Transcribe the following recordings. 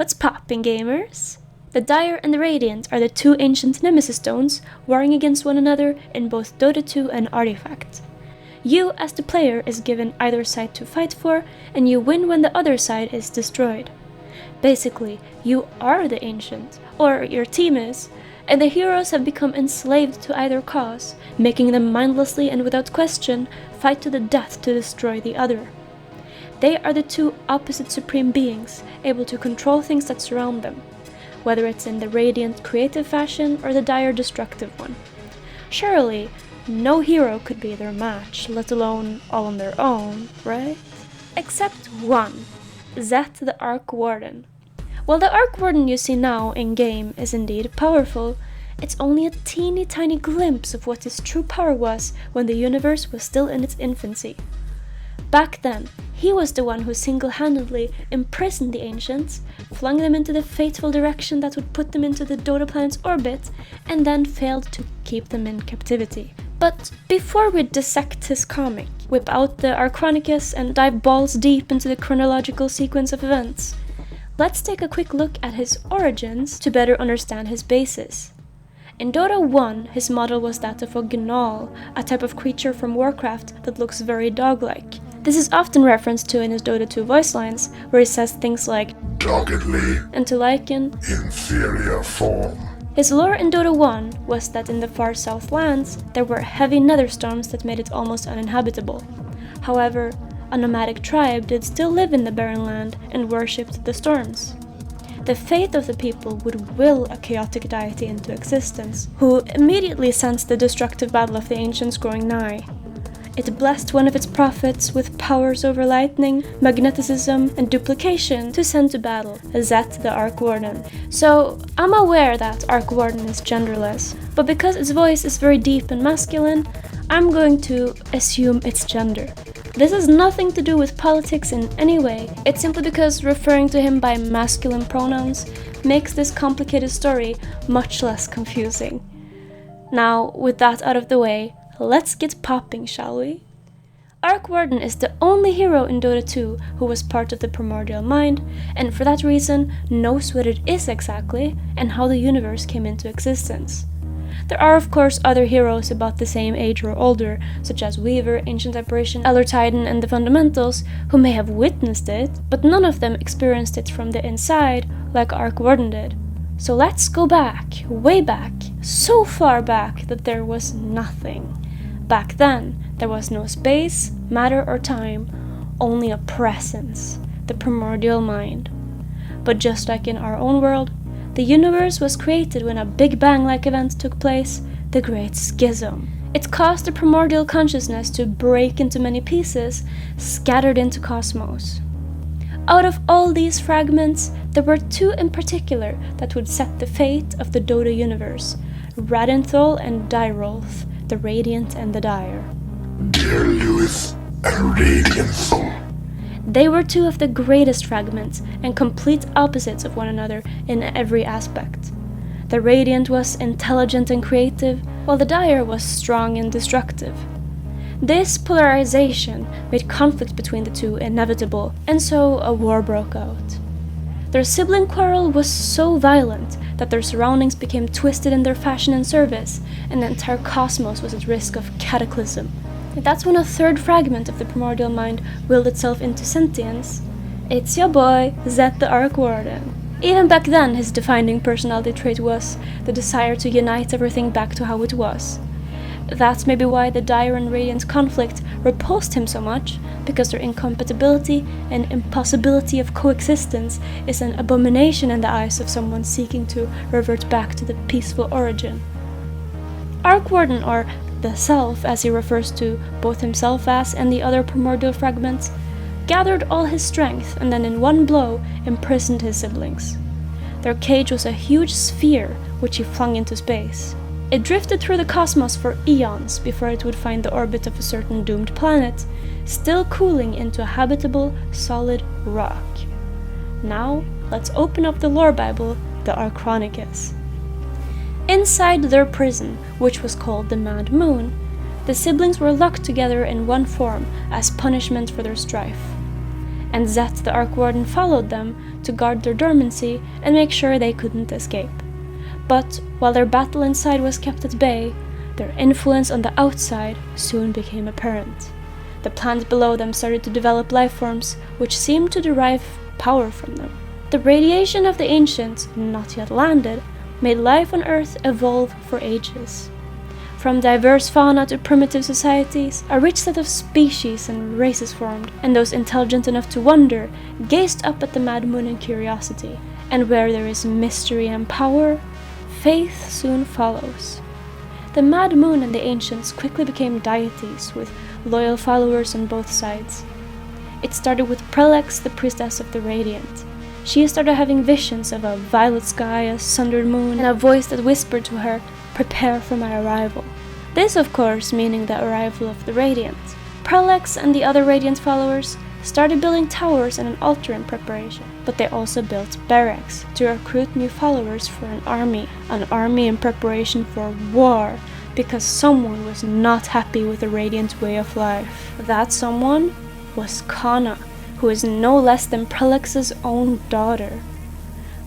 What's poppin', gamers? The Dire and the Radiant are the two ancient Nemesis stones warring against one another in both Dota 2 and Artifact. You, as the player, is given either side to fight for, and you win when the other side is destroyed. Basically, you are the ancient, or your team is, and the heroes have become enslaved to either cause, making them mindlessly and without question fight to the death to destroy the other. They are the two opposite supreme beings, able to control things that surround them, whether it's in the Radiant creative fashion or the Dire destructive one. Surely, no hero could be their match, let alone all on their own, right? Except one, Zet the Arc Warden. While the Arc Warden you see now in-game is indeed powerful, it's only a teeny tiny glimpse of what his true power was when the universe was still in its infancy. Back then, he was the one who single-handedly imprisoned the Ancients, flung them into the fateful direction that would put them into the Dota planet's orbit, and then failed to keep them in captivity. But before we dissect his comic, whip out the Archronicus, and dive balls deep into the chronological sequence of events, let's take a quick look at his origins to better understand his basis. In Dota 1, his model was that of a Gnaul, a type of creature from Warcraft that looks very dog-like. This is often referenced to in his Dota 2 voice lines, where he says things like doggedly and to liken inferior form. His lore in Dota 1 was that in the far south lands, there were heavy netherstorms that made it almost uninhabitable. However, a nomadic tribe did still live in the barren land and worshipped the storms. The fate of the people would will a chaotic deity into existence, who immediately sensed the destructive battle of the ancients growing nigh. It blessed one of its prophets with powers over lightning, magneticism, and duplication to send to battle, Zet the Arc Warden. So, I'm aware that Arc Warden is genderless, but because its voice is very deep and masculine, I'm going to assume its gender. This has nothing to do with politics in any way, it's simply because referring to him by masculine pronouns makes this complicated story much less confusing. Now, with that out of the way, let's get popping, shall we? Arc Warden is the only hero in Dota 2 who was part of the primordial mind, and for that reason knows what it is exactly and how the universe came into existence. There are of course other heroes about the same age or older, such as Weaver, Ancient Apparition, Ellertiden, and the Fundamentals, who may have witnessed it, but none of them experienced it from the inside like Arc Warden did. So let's go back, way back, so far back that there was nothing. Back then, there was no space, matter, or time, only a presence, the primordial mind. But just like in our own world, the universe was created when a Big Bang-like event took place, the Great Schism. It caused the primordial consciousness to break into many pieces, scattered into cosmos. Out of all these fragments, there were two in particular that would set the fate of the Dota universe, Radianthal and Dirolf, the Radiant and the Dire. Dear Lewis and Radianthal. They were two of the greatest fragments and complete opposites of one another in every aspect. The Radiant was intelligent and creative, while the Dire was strong and destructive. This polarization made conflict between the two inevitable, and so a war broke out. Their sibling quarrel was so violent that their surroundings became twisted in their fashion and service, and the entire cosmos was at risk of cataclysm. And that's when a third fragment of the primordial mind willed itself into sentience. It's your boy, Zet the Arc Warden. Even back then, his defining personality trait was the desire to unite everything back to how it was. That's maybe why the Dire and Radiant conflict repulsed him so much, because their incompatibility and impossibility of coexistence is an abomination in the eyes of someone seeking to revert back to the peaceful origin. Arc Warden, or the Self, as he refers to both himself as and the other primordial fragments, gathered all his strength and then in one blow imprisoned his siblings. Their cage was a huge sphere which he flung into space. It drifted through the cosmos for eons before it would find the orbit of a certain doomed planet, still cooling into a habitable, solid rock. Now, let's open up the lore Bible, the Archronicus. Inside their prison, which was called the Mad Moon, the siblings were locked together in one form as punishment for their strife. and Zet the Arc Warden followed them to guard their dormancy and make sure they couldn't escape. But while their battle inside was kept at bay, their influence on the outside soon became apparent. The planet below them started to develop life forms which seemed to derive power from them. The radiation of the ancients, not yet landed, made life on Earth evolve for ages. From diverse fauna to primitive societies, a rich set of species and races formed, and those intelligent enough to wonder gazed up at the Mad Moon in curiosity. And where there is mystery and power, faith soon follows. The Mad Moon and the ancients quickly became deities with loyal followers on both sides. It started with Prelex, the priestess of the Radiant. She started having visions of a violet sky, a sundered moon, and a voice that whispered to her, "Prepare for my arrival." This, of course, meaning the arrival of the Radiant. Prelex and the other Radiant followers started building towers and an altar in preparation, but they also built barracks to recruit new followers for an army in preparation for war, because someone was not happy with the Radiant way of life. That someone was Kana, who is no less than Prelex's own daughter.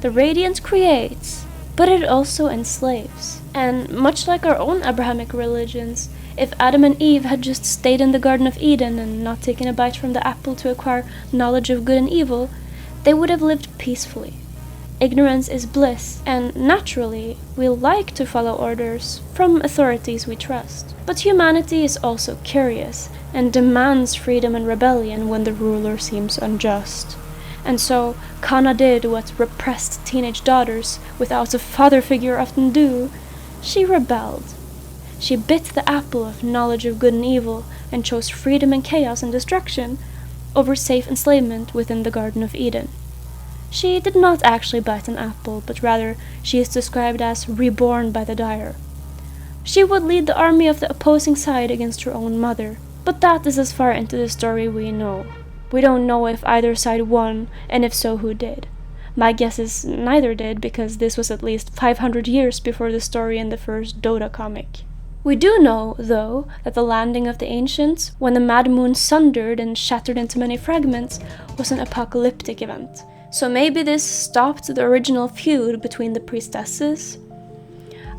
The Radiant creates, but it also enslaves. And much like our own Abrahamic religions, if Adam and Eve had just stayed in the Garden of Eden and not taken a bite from the apple to acquire knowledge of good and evil, they would have lived peacefully. Ignorance is bliss, and naturally, we like to follow orders from authorities we trust. But humanity is also curious, and demands freedom and rebellion when the ruler seems unjust. And so, Kana did what repressed teenage daughters without a father figure often do. She rebelled. She bit the apple of knowledge of good and evil and chose freedom and chaos and destruction over safe enslavement within the Garden of Eden. She did not actually bite an apple, but rather she is described as reborn by the dire. She would lead the army of the opposing side against her own mother, but that is as far into the story we know. We don't know if either side won, and if so, who did. My guess is neither did, because this was at least 500 years before the story in the first Dota comic. We do know, though, that the landing of the ancients, when the Mad Moon sundered and shattered into many fragments, was an apocalyptic event. So maybe this stopped the original feud between the priestesses?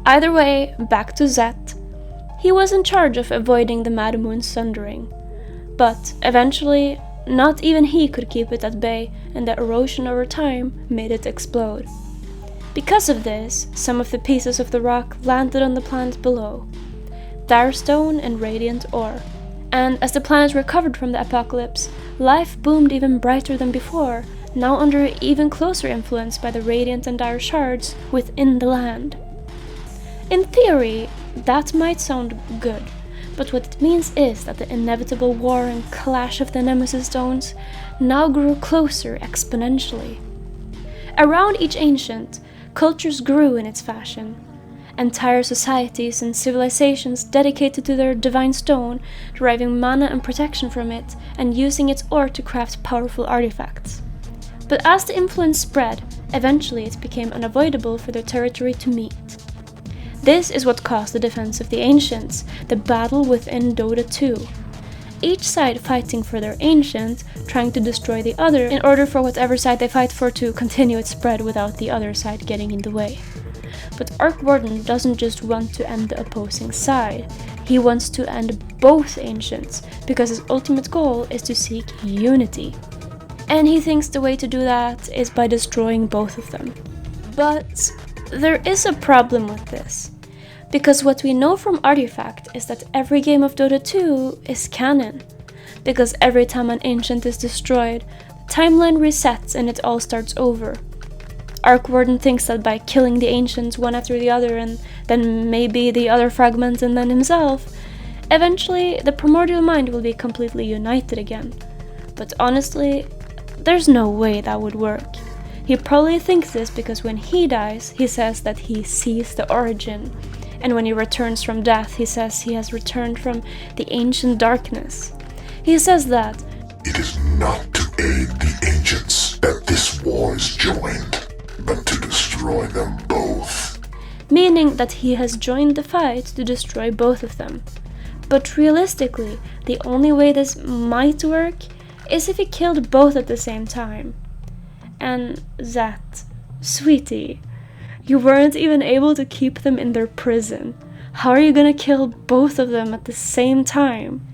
Either way, back to Zet. He was in charge of avoiding the Mad Moon sundering. But eventually, not even he could keep it at bay, and the erosion over time made it explode. Because of this, some of the pieces of the rock landed on the planet below, Direstone and Radiant Ore. And as the planet recovered from the apocalypse, life boomed even brighter than before, now under even closer influence by the Radiant and Dire shards within the land. In theory, that might sound good, but what it means is that the inevitable war and clash of the Nemesis Stones now grew closer exponentially. Around each ancient, cultures grew in its fashion. Entire societies and civilizations dedicated to their divine stone, deriving mana and protection from it, and using its ore to craft powerful artifacts. But as the influence spread, eventually it became unavoidable for their territory to meet. This is what caused the defense of the ancients, the battle within Dota 2. Each side fighting for their ancient, trying to destroy the other in order for whatever side they fight for to continue its spread without the other side getting in the way. But Arc Warden doesn't just want to end the opposing side, he wants to end both ancients, because his ultimate goal is to seek unity. And he thinks the way to do that is by destroying both of them. But there is a problem with this, because what we know from Artifact is that every game of Dota 2 is canon, because every time an ancient is destroyed, the timeline resets and it all starts over. Arc Warden thinks that by killing the ancients one after the other, and then maybe the other fragments and then himself, eventually the primordial mind will be completely united again. But honestly, there's no way that would work. He probably thinks this because when he dies, he says that he sees the origin, and when he returns from death, he says he has returned from the ancient darkness. He says that it is not to aid the ancients that this war is joined, but to destroy them both. Meaning that he has joined the fight to destroy both of them. But realistically, the only way this might work is if he killed both at the same time. And that, sweetie, you weren't even able to keep them in their prison. How are you gonna kill both of them at the same time?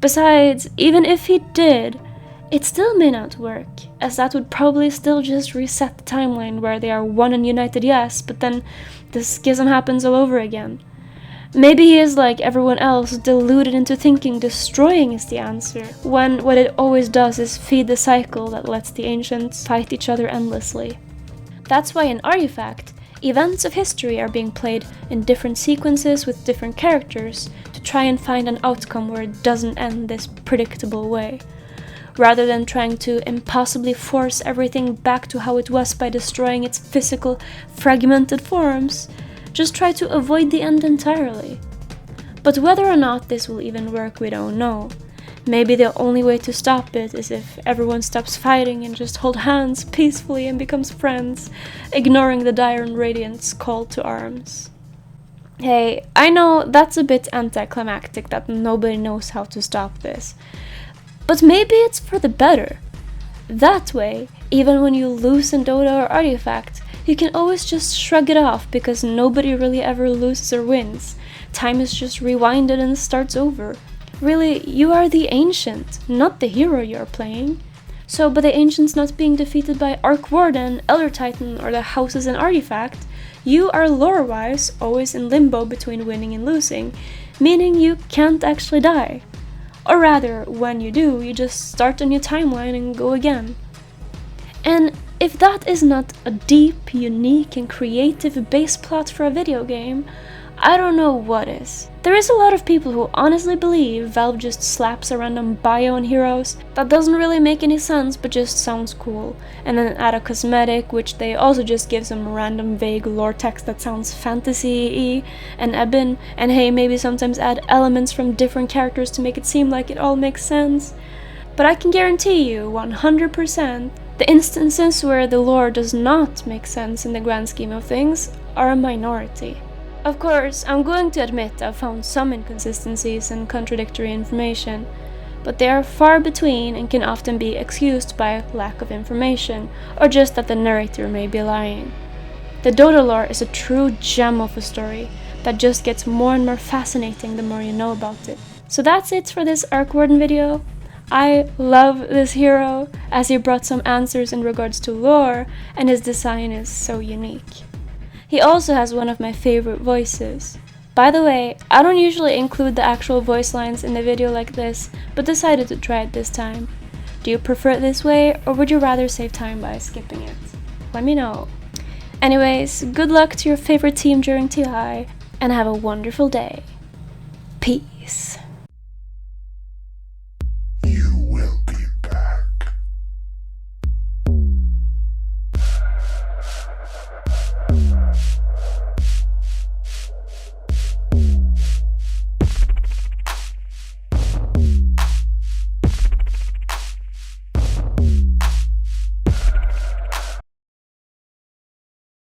Besides, even if he did, it still may not work, as that would probably still just reset the timeline where they are one and united, yes, but then the schism happens all over again. Maybe he is like everyone else, deluded into thinking destroying is the answer, when what it always does is feed the cycle that lets the ancients fight each other endlessly. That's why in Artifact, events of history are being played in different sequences with different characters to try and find an outcome where it doesn't end this predictable way. Rather than trying to impossibly force everything back to how it was by destroying its physical, fragmented forms, just try to avoid the end entirely. But whether or not this will even work, we don't know. Maybe the only way to stop it is if everyone stops fighting and just hold hands peacefully and becomes friends, ignoring the dire Radians' call to arms. Hey, I know that's a bit anticlimactic that nobody knows how to stop this. But maybe it's for the better. That way, even when you lose in Dota or Artifact, you can always just shrug it off because nobody really ever loses or wins. Time is just rewinded and starts over. Really, you are the Ancient, not the hero you're playing. So by the Ancients not being defeated by Arc Warden, Elder Titan, or the houses in Artifact, you are lore-wise always in limbo between winning and losing, meaning you can't actually die. Or rather, when you do, you just start a new timeline and go again. And if that is not a deep, unique, and creative base plot for a video game, I don't know what is. There is a lot of people who honestly believe Valve just slaps a random bio on heroes that doesn't really make any sense but just sounds cool, and then add a cosmetic which they also just give some random vague lore text that sounds fantasy-y and ebon, and hey, maybe sometimes add elements from different characters to make it seem like it all makes sense. But I can guarantee you 100% the instances where the lore does not make sense in the grand scheme of things are a minority. Of course, I'm going to admit I've found some inconsistencies and contradictory information, but they are far between and can often be excused by lack of information, or just that the narrator may be lying. The Dota lore is a true gem of a story that just gets more and more fascinating the more you know about it. So that's it for this Arc Warden video. I love this hero, as he brought some answers in regards to lore, and his design is so unique. He also has one of my favorite voices. By the way, I don't usually include the actual voice lines in the video like this, but decided to try it this time. Do you prefer it this way, or would you rather save time by skipping it? Let me know. Anyways, good luck to your favorite team during TI, and have a wonderful day. Peace.